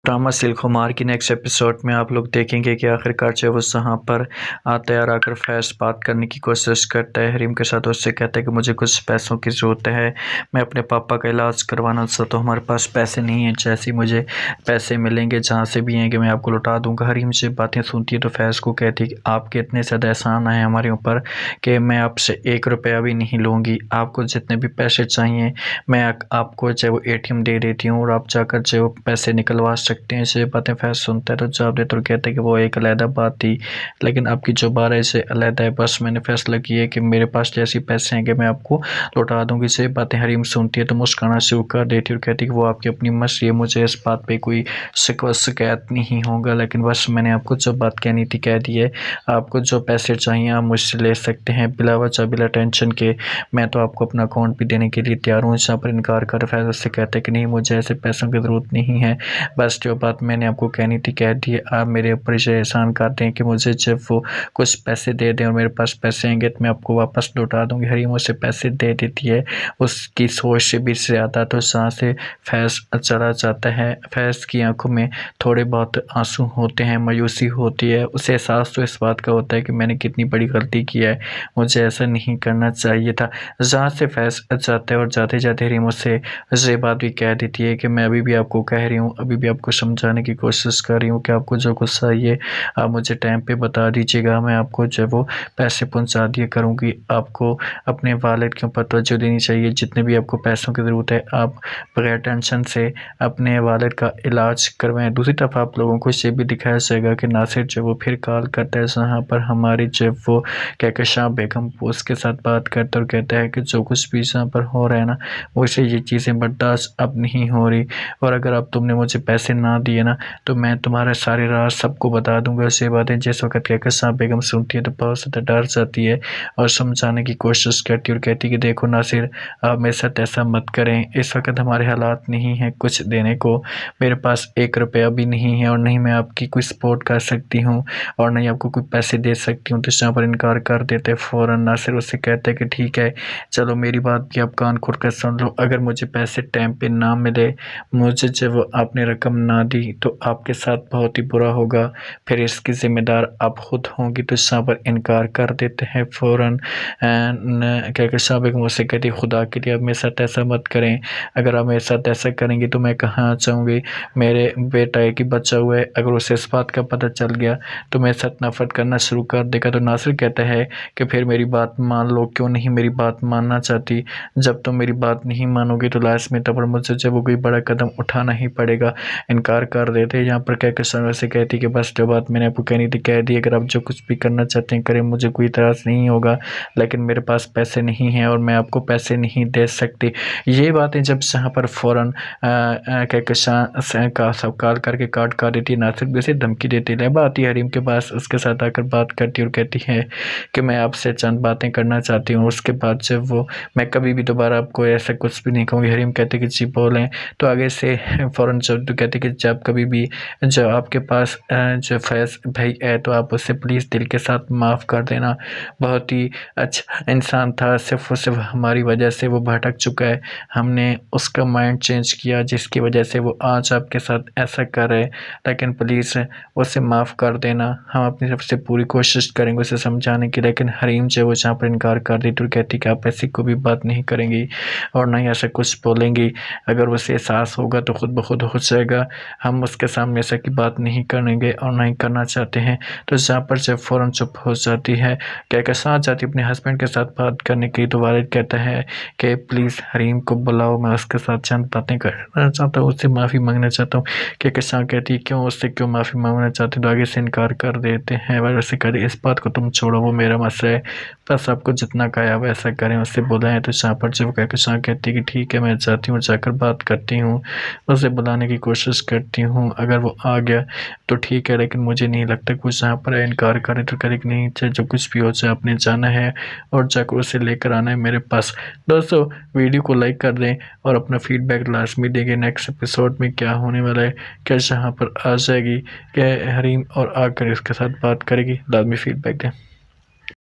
Drama silk खुमार की next episode में आप लोग देखेंगे कि आखिरकार जो वो यहाँ पर आता है और आकर फैज़ बात करने की कोशिश करता है हरीम के साथ। उससे कहता है कि मुझे कुछ पैसों की ज़रूरत है, मैं अपने पापा का इलाज करवाना चाहता तो हमारे पास पैसे नहीं हैं, जैसे मुझे पैसे मिलेंगे जहाँ से भी हैं कि मैं आपको लौटा दूँगा। हरीम से बातें सुनती है तो फैज़ को कहती है कि आपके इतने ज़्यादा एहसान आए हमारे ऊपर कि मैं आपसे 1 रुपया भी नहीं लूँगी, आपको जितने भी पैसे चाहिए मैं आपको चाहे वो ATM दे देती हूँ और आप जाकर जो वो पैसे निकलवा सकते हैं। ऐसे बातें फैज़ सुनता है तो जवाब देता और कहते हैं कि वो एक अलहदा बात थी, लेकिन आपकी जो बात है इससे अलहदा है। बस मैंने फैसला किया है कि मेरे पास जैसे पैसे हैं कि मैं आपको लौटा दूँगी। से बातें हरीम सुनती है तो मुस्कुराना शुरू कर देती है और कहती है कि वो आपकी अपनी मर्ज़ी है, मुझे इस बात पे कोई शिकायत नहीं होगा, लेकिन बस मैंने आपको जो बात कहनी थी कह दी है। आपको जो पैसे चाहिए आप मुझसे ले सकते हैं बिला वजह बिला टेंशन के, मैं तो आपको अपना अकाउंट भी देने के लिए तैयार हूँ। यहाँ पर इनकार कर फैज़ उससे कहते हैं कि नहीं, मुझे ऐसे पैसों की ज़रूरत नहीं है, बस जो बात मैंने आपको कहनी थी कह दी है। आप मेरे ऊपर ये एहसान करते हैं कि मुझे जब वो कुछ पैसे दे दें और मेरे पास पैसे आएंगे तो मैं आपको वापस लौटा दूँगी। हरीम उसे पैसे दे देती है, उसकी सोच से भी ज़्यादा तो जहाँ से फैज़ चला जाता है। फैज़ की आंखों में थोड़े बहुत आंसू होते हैं, मायूसी होती है, उसे एहसास तो इस बात का होता है कि मैंने कितनी बड़ी गलती की है, मुझे ऐसा नहीं करना चाहिए था। जहाँ से फैज़ जाता है और जाते जाते हरीम उससे ये बात भी कह देती है कि मैं अभी भी आपको कह रही हूँ, अभी भी आपको समझाने की कोशिश कर रही हूँ कि आपको जो कुछ चाहिए आप मुझे टाइम पे बता दीजिएगा, मैं आपको जो वो पैसे पहुँचा दिया करूँगी। आपको अपने वालिद के ऊपर तवज्जो देनी चाहिए, जितने भी आपको पैसों की ज़रूरत है आप बगैर टेंशन से अपने वालिद का इलाज करवाएं। दूसरी तरफ आप लोगों को इसे भी दिखाया जाएगा कि नासिर जो वो फिर कॉल करता है जहाँ पर हमारी जो वो कहकशां बेगम उसके साथ बात करता है और कहता है कि जो कुछ भी यहाँ पर हो रहा है ना, मुझसे ये चीज़ें बर्दाश्त अब नहीं हो रही, और अगर अब तुमने मुझे पैसे ना दिए ना तो मैं तुम्हारे सारे राज सबको बता दूंगा। ऐसी बातें जिस वक्त कहकशां बेगम सुनती है तो बहुत ज़्यादा डर जाती है और समझाने की कोशिश करती है और कहती है कि देखो नासिर, आप मेरे साथ ऐसा मत करें, इस वक्त हमारे हालात नहीं हैं कुछ देने को, मेरे पास 1 रुपया भी नहीं है और नहीं मैं आपकी कोई सपोर्ट कर सकती हूँ और नहीं आपको कोई पैसे दे सकती हूँ। तो यहाँ पर इनकार कर देते फ़ौरन। नासिर उससे कहते हैं कि ठीक है, चलो मेरी बात भी आप कान खोल कर सुन लो, अगर मुझे पैसे टाइम पे ना मिले, मुझे जब आपने रकम ना दी तो आपके साथ बहुत ही बुरा होगा, फिर इसकी ज़िम्मेदार आप खुद होंगी। तो यहाँ पर इनकार कर देते हैं फ़ौरन। कहकशां बेगम मुझसे कहती खुदा के लिए आप मेरे साथ ऐसा मत करें, अगर आप मेरे साथ ऐसा करेंगे तो मैं कहाँ जाऊँगी, मेरे बेटा एक ही बच्चा हुआ है, अगर उसे इस बात का पता चल गया तो मेरे साथ नफ़रत करना शुरू कर देगा। तो नासिर कहता है कि फिर मेरी बात मान लो, क्यों नहीं मेरी बात मानना चाहती, जब तुम मेरी बात नहीं मानोगे तो लाज़मी तौर पर मुझे जब वो कोई बड़ा कदम उठाना ही पड़ेगा। इनकार कर देते हैं। यहाँ पर कहकशां से कहती कि बस जो बात मैंने आपको कहनी थी कह दी, अगर आप जो कुछ भी करना चाहते हैं करें, मुझे कोई इतराज़ नहीं होगा, लेकिन मेरे पास पैसे नहीं हैं और मैं आपको पैसे नहीं दे सकती। ये बातें जब यहाँ पर फ़ौरन कहकशां का सब कॉल करके काट कर देती है। नासिर भी उसे धमकी देती है, लहबा आती है हरीम के पास, उसके साथ आकर बात करती और कहती है कि मैं आपसे चंद बातें करना चाहती हूँ, उसके बाद जब वो मैं कभी भी दोबारा आपको ऐसा कुछ भी नहीं कहूँगी। हरीम कहते कि जी बोलें। तो आगे से फ़ौरन जब तो कहते कि जब कभी भी जब आपके पास जो फैज़ भाई है तो आप उसे प्लीज़ दिल के साथ माफ़ कर देना, बहुत ही अच्छा इंसान था, सिर्फ़ और सिर्फ हमारी वजह से वो भटक चुका है, हमने उसका माइंड चेंज किया जिसकी वजह से वो आज आपके साथ ऐसा कर रहा है, लेकिन प्लीज़ उसे माफ़ कर देना, हम अपनी तरफ से पूरी कोशिश करेंगे उसे समझाने की। लेकिन हरीम जो वो जहाँ पर इनकार कर दी तो कहती कि आप ऐसी कोई भी बात नहीं करेंगी और ना ही ऐसा कुछ बोलेंगी, अगर उसे एहसास होगा तो खुद ब खुद हो जाएगा, हम उसके सामने ऐसा की बात नहीं करेंगे और ना ही करना चाहते हैं। तो जहाँ पर जब फ़ौरन चुप हो जाती है, कहकशां जाती अपने हस्बैंड के साथ बात करने के लिए तो वालिद कहता है कि प्लीज़ हरीम को बुलाओ, मैं उसके साथ चंद बातें करना चाहता हूँ, उससे माफ़ी मांगना चाहता हूँ। कहकशां कहती है क्यों, उससे क्यों माफ़ी मांगना चाहती, तो आगे से इनकार कर देते हैं। वैसे कहते इस बात को तुम छोड़ो, वो मेरा मसला है, बस आपको जितना कहा वैसा करें, उससे बुलाएं। तो यहाँ पर जब कहकशां कहती है कि ठीक है मैं जाती हूँ, जाकर बात करती हूँ, उसे बुलाने की कोशिश करती हूँ, अगर वो आ गया तो ठीक है, लेकिन मुझे नहीं लगता कुछ यहाँ पर इनकार करे तो करे कि नहीं, चाहे जो कुछ भी हो जाए आपने जाना है और जाकर उसे लेकर आना है मेरे पास। दोस्तों वीडियो को लाइक कर दें और अपना फीडबैक लाजमी देंगे नेक्स्ट एपिसोड में क्या होने वाला है, क्या यहाँ पर आ जाएगी, क्या हरीम और आकर इसके साथ बात करेगी, लाजमी फीडबैक दें।